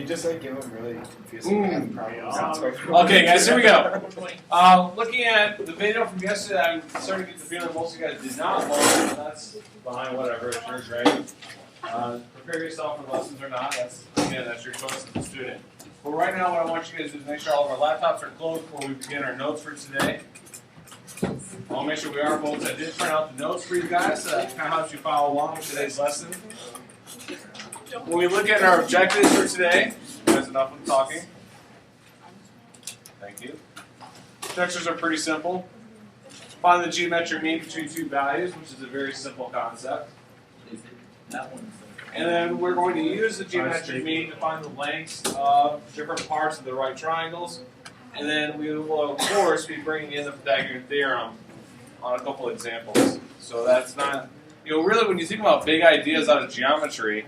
you just like give them really confusing math problems? Okay, guys, here we go. Looking at the video from yesterday, I'm starting to get the feeling most of you guys did not vote. That's fine, whatever. It's your grade. Prepare yourself for lessons or not. That's your choice as a student. But right now, what I want you guys to do is make sure all of our laptops are closed before we begin our notes for today. I'll make sure we are, folks. I did print out the notes for you guys, so that kind of helps you follow along with today's lesson. When we look at our objectives for today, that's enough of talking. Thank you. Objectives are pretty simple. Find the geometric mean between two values, which is a very simple concept. And then we're going to use the geometric mean to find the lengths of different parts of the right triangles. And then we will, of course, be bringing in the Pythagorean theorem on a couple examples. So that's not, really when you think about big ideas out of geometry,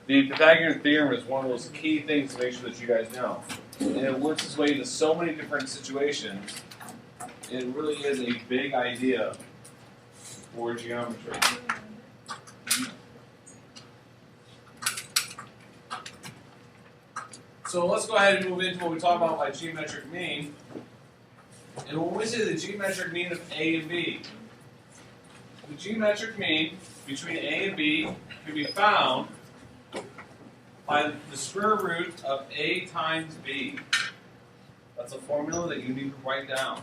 the Pythagorean theorem is one of those key things to make sure that you guys know. And it works its way into so many different situations. It really is a big idea for geometry. So let's go ahead and move into what we talk about by geometric mean. And when we say the geometric mean of A and B, the geometric mean between A and B can be found by the square root of A times B. That's a formula that you need to write down.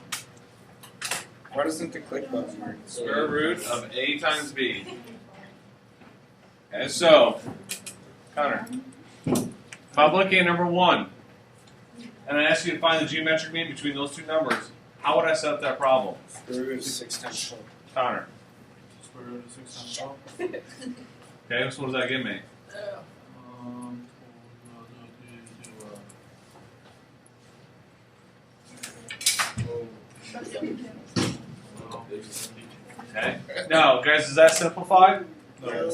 Why doesn't the click button work? Square root of A times B. Okay, so, Connor, if I'm looking at number 1, and I ask you to find the geometric mean between those two numbers, how would I set up that problem? Square root of 6 times 12. Connor. Square root of 6 times 12. Okay, so what does that give me? Okay. Now, guys, is that simplified? No.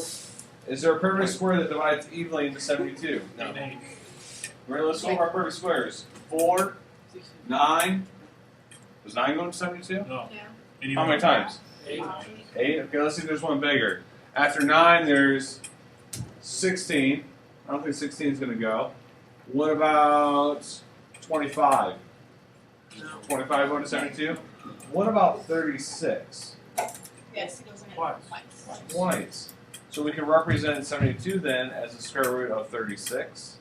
Is there a perfect square that divides evenly into 72? No. Let's go over our perfect squares. 4, 9. Does 9 go into 72? No. Yeah. How many times? 8. 8? Okay, let's see if there's one bigger. After 9, there's 16. I don't think 16 is going to go. What about 25? No. 25 going to 72? What about 36? Yes, it goes in Twice. Twice. So we can represent 72 then as the square root of 36.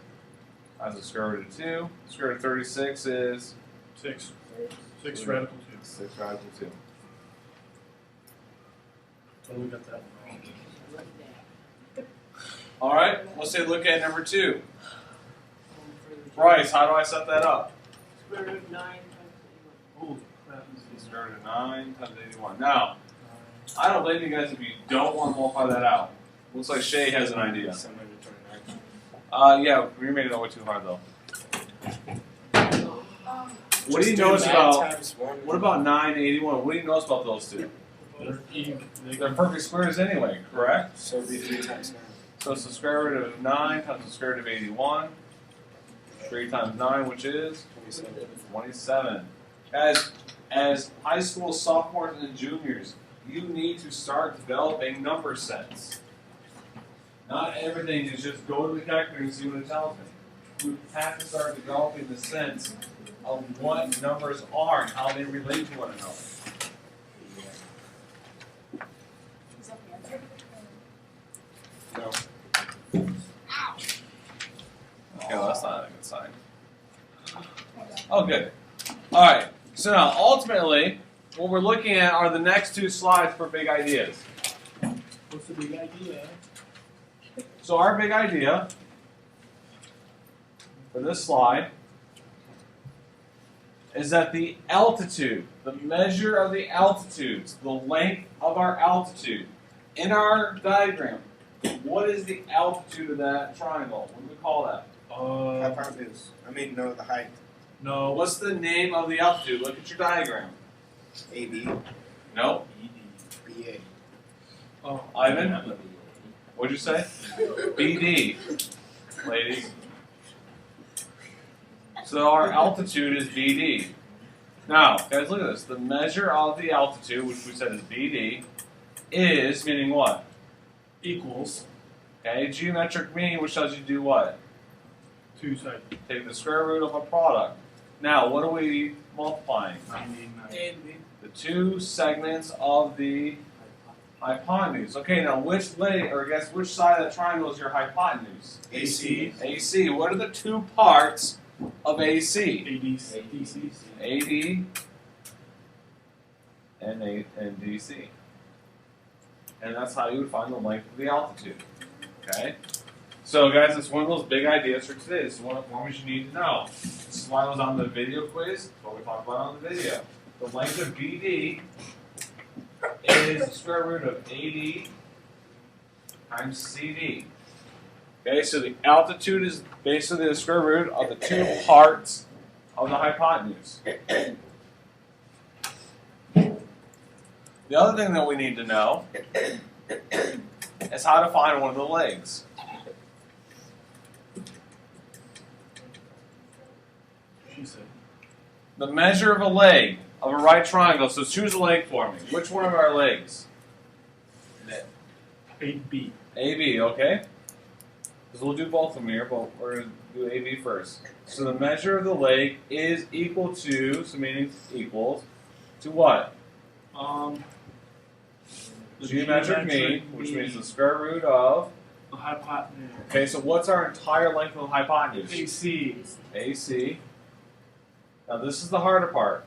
As the square root of 2. Square root of 36 is 6. 6 radical 2. 6 radical 2. So we got that wrong. All right, let's say look at number 2. Bryce, how do I set that up? Square root of 9 times Ooh, crap. Square root of 9 times 81. Now, I don't blame you guys if you don't want to multiply that out. Looks like Shay has an idea. 729. Yeah, we made it all way too hard though. 81. What do you Just do notice 9 about? times 1. What about 9 and 81? What do you notice about those two? They're even. They're perfect squares anyway, correct? So it'd be 3 times 9. So it's the square root of 9 times the square root of 81. 3 times 9, which is 27. 27. Guys, as high school sophomores and juniors, you need to start developing number sets. Not everything is just go to the calculator and see what it tells me. You have to start developing the sense of what numbers are and how they relate to one another. Is that the answer? No. Okay, well, that's not a good sign. Oh, good. All right. So now, ultimately, what we're looking at are the next 2 slides for big ideas. What's the big idea? So our big idea for this slide is that the altitude, the measure of the altitudes, the length of our altitude, in our diagram, what is the altitude of that triangle? What do we call that? Hypotenuse. I mean, no, the height. No. What's the name of the altitude? Look at your diagram. AB. No. BA. Oh, Ivan? What'd you say? BD, ladies. So our altitude is BD. Now, guys, look at this. The measure of the altitude, which we said is BD, is meaning what? equals Okay, geometric mean, which tells you to do what? Two sides. Take the square root of a product. Now, what are we multiplying? 99. A and B. The two segments of the hypotenuse. Okay, now which leg, or I guess which side of the triangle is your hypotenuse? AC. AC. What are the two parts of AC? DC. AD and DC. And that's how you would find the length of the altitude. Okay? So guys, it's one of those big ideas for today. This is one of the formulas you need to know. This is why I was on the video quiz. That's what we talked about on the video. The length of BD is the square root of AD times CD. Okay, so the altitude is basically the square root of the two parts of the hypotenuse. The other thing that we need to know is how to find one of the legs. She said. The measure of a leg of a right triangle. So choose a leg for me. Which one of our legs? AB. AB, okay? Because we'll do both of them here, but we're going to do AB first. So the measure of the leg is equal to, so meaning equals, to what? The Geometric mean, which means the square root of. the hypotenuse. Okay, so what's our entire length of the hypotenuse? AC. AC. Now this is the harder part.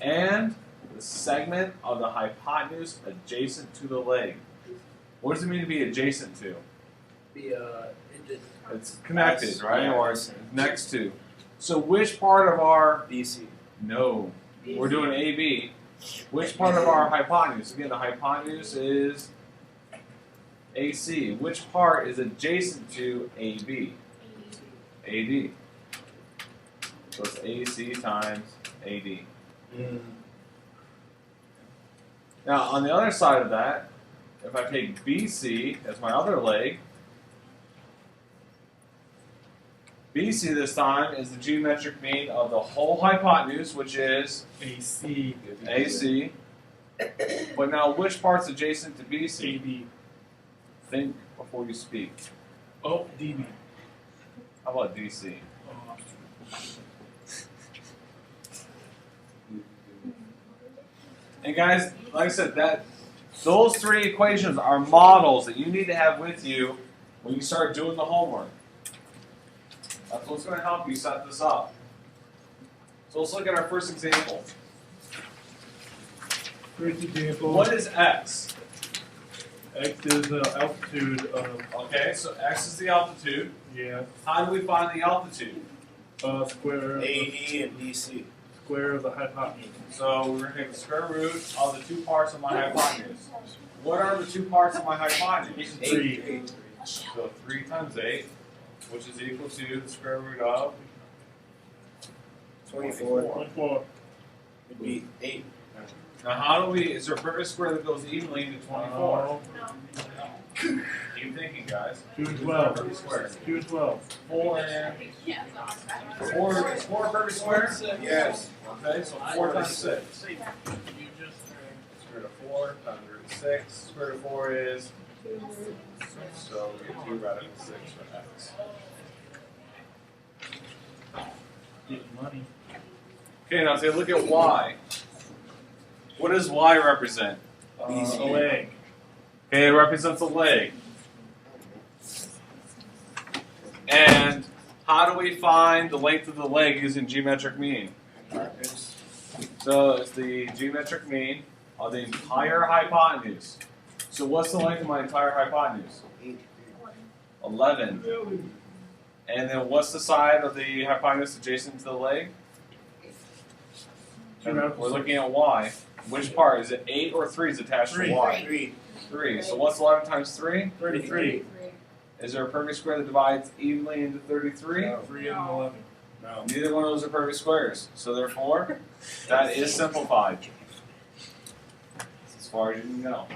And the segment of the hypotenuse adjacent to the leg. What does it mean to be adjacent to? It's connected, right? Or it's next to. So which part of our... BC. No. We're doing AB. Which part of our hypotenuse? Again, the hypotenuse is AC. Which part is adjacent to AB? AD. So it's AC times AD. Now, on the other side of that, if I take BC as my other leg, BC this time is the geometric mean of the whole hypotenuse, which is AC. AC. But now, which part's adjacent to BC? AB. Think before you speak. Oh, DB. How about DC? And guys, like I said, those three equations are models that you need to have with you when you start doing the homework. That's what's going to help you set this up. So let's look at our first example. First example. What is x? X is the altitude of. Okay, so x is the altitude. Yeah. How do we find the altitude? Square. AD and DC. Square of the hypotenuse. So we're going to take the square root of the two parts of my hypotenuse. What are the two parts of my hypotenuse? 3. So 3 times 8, which is equal to the square root of 24. 24. Would be 8. Now how do we, is there a perfect square that goes evenly into 24? Keep thinking, guys. 2 and Perfect 12. square. 2 and 12. 4 and 4 is 4 a perfect square? Yes. Okay, so 4 times 6. Square root of 4 times root of 6. Square root of 4 is, so we get 2 radical 6 for x. Get money. Okay, now take a look at y. What does y represent? A leg. Okay, it represents a leg. And how do we find the length of the leg using geometric mean? So it's the geometric mean of the entire hypotenuse. So what's the length of my entire hypotenuse? 11. And then what's the side of the hypotenuse adjacent to the leg? And we're looking at y. Which part? Is it 8 or 3 is attached to y? 3. 3. So what's 11 times 3? 33. Is there a perfect square that divides evenly into 33? No. 3 and 11. No. Neither one of those are perfect squares. So therefore, that is simplified. As far as you can go.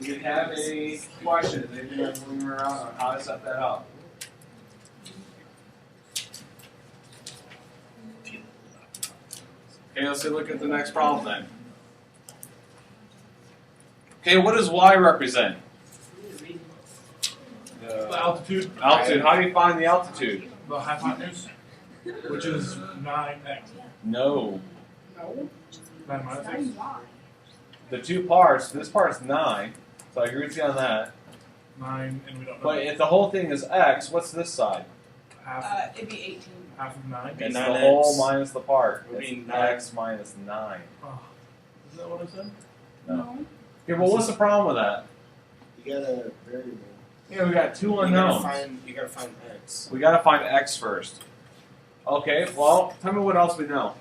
Do you have any questions? Anything that's moving around on how to set that up? Okay, let's take a look at the next problem then. Okay, what does y represent? The altitude, Altitude. How do you find the altitude? the hypotenuse, which is 9x. No. 9 minus x. The two parts. This part's 9. So I agree with you on that. 9, and we don't know. But if the whole thing is x, what's this side? Half, It'd be 18. half of 9. It's nine the whole x. minus the part. Would be It's nine. x minus 9. Oh, is that what I said? No. Okay, well, what's the problem with that? You got a variable. Yeah, we got two You unknowns. gotta find x. We gotta find x first. Okay, well, tell me what else we know.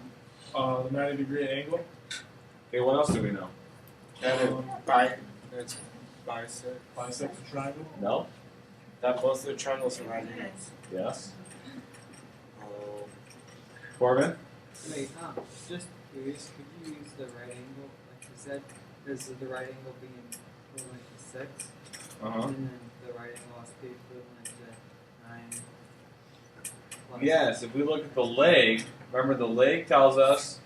The 90-degree angle. Okay, what else do we know? That's bisect. Bisect the triangle. No? That both the triangles are right here. Yes. Oh, Corbin? Wait, just curious, could you use the right angle, like you said? Does the right angle be equivalent to 6? Uh-huh. And then the right angle has to be equivalent to 9 plus. Yes, if we look at the leg, remember the leg tells us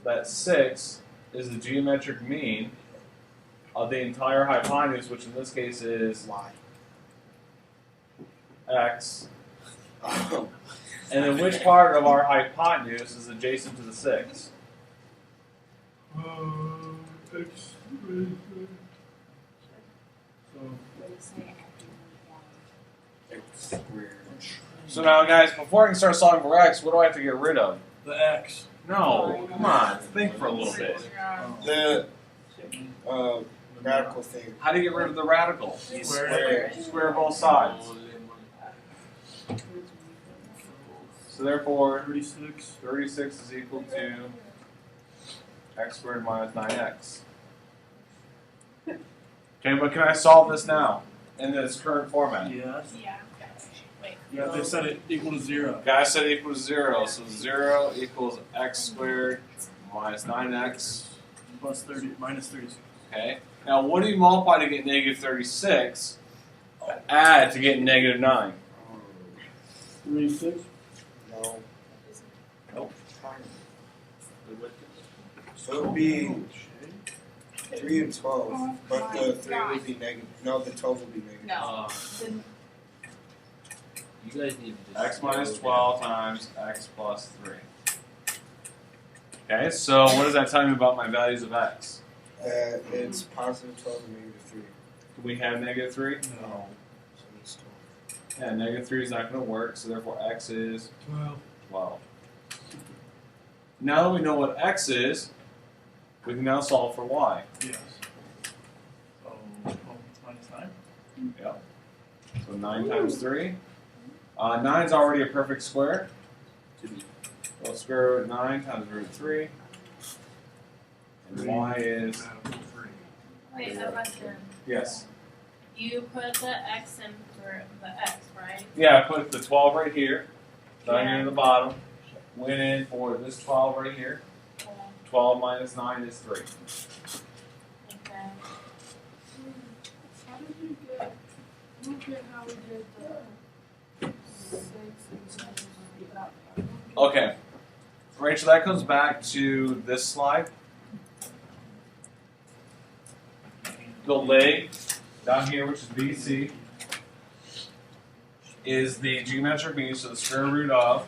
that 6 is the geometric mean of the entire hypotenuse, which in this case is y. x. Oh. And then which part of our hypotenuse is adjacent to the 6? X. So, X squared. So now, guys, before I can start solving for x, what do I have to get rid of? the x. No, come on, think for a little bit. The radical thing. How do you get rid of the radical? You Square. square. Square both sides. So therefore, 36. 36 is equal to x squared minus 9x. Okay, but can I solve this now in this current format? Yes. Yeah. Wait. Yeah, they set it equal to 0. Guys said equal to 0, so 0 equals x squared minus 9x. Plus 30, minus 36. Okay. Now, what do you multiply to get negative 36? Add to get negative 9. 36. No. Nope. So it would be 3 and 12, but the 3 would be negative. No, the 12 would be negative. No. Then You guys need to X minus 12 times x plus 3. Okay, so what does that tell me about my values of x? It's positive 12 and negative 3. Do we have negative 3? No. So it's 12. Yeah, negative 3 is not going to work, so therefore x is 12. 12. Now that we know what x is, we can now solve for y. Yes. So 12 minus 9. Yep. So 9 times 3. 9 is already a perfect square. So square root of 9 times root of 3. And y is, Wait, a question. yes. You put the x in for the x, right? Yeah, I put the 12 right here, down here in the bottom. Went in for this 12 right here. 12 minus 9 is 3. Okay. how did you get? Look at how we did the 6 and 7. Okay. Rachel, that comes back to this slide. The leg down here, which is BC, is the geometric mean, so the square root of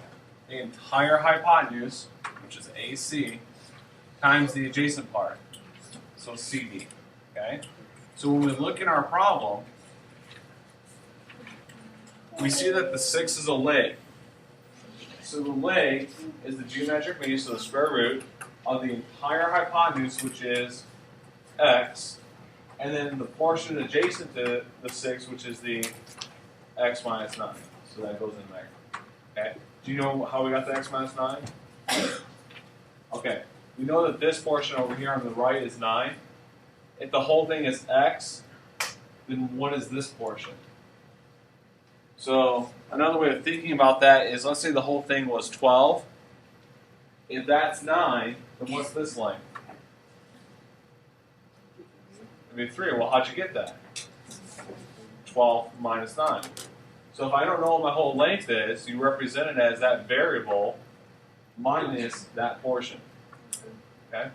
the entire hypotenuse, which is AC, times the adjacent part, so CD. Okay? So when we look in our problem, we see that the 6 is a leg. So the leg is the geometric mean, so the square root of the entire hypotenuse, which is x, and then the portion adjacent to the 6, which is the x minus 9. So that goes in there. Okay? Do you know how we got the x minus 9? Okay. We know that this portion over here on the right is 9. If the whole thing is x, then what is this portion? So another way of thinking about that is, let's say the whole thing was 12. If that's 9, then what's this length? It'd be 3. Well, how'd you get that? 12 minus 9. So if I don't know what my whole length is, you represent it as that variable minus that portion. Okay?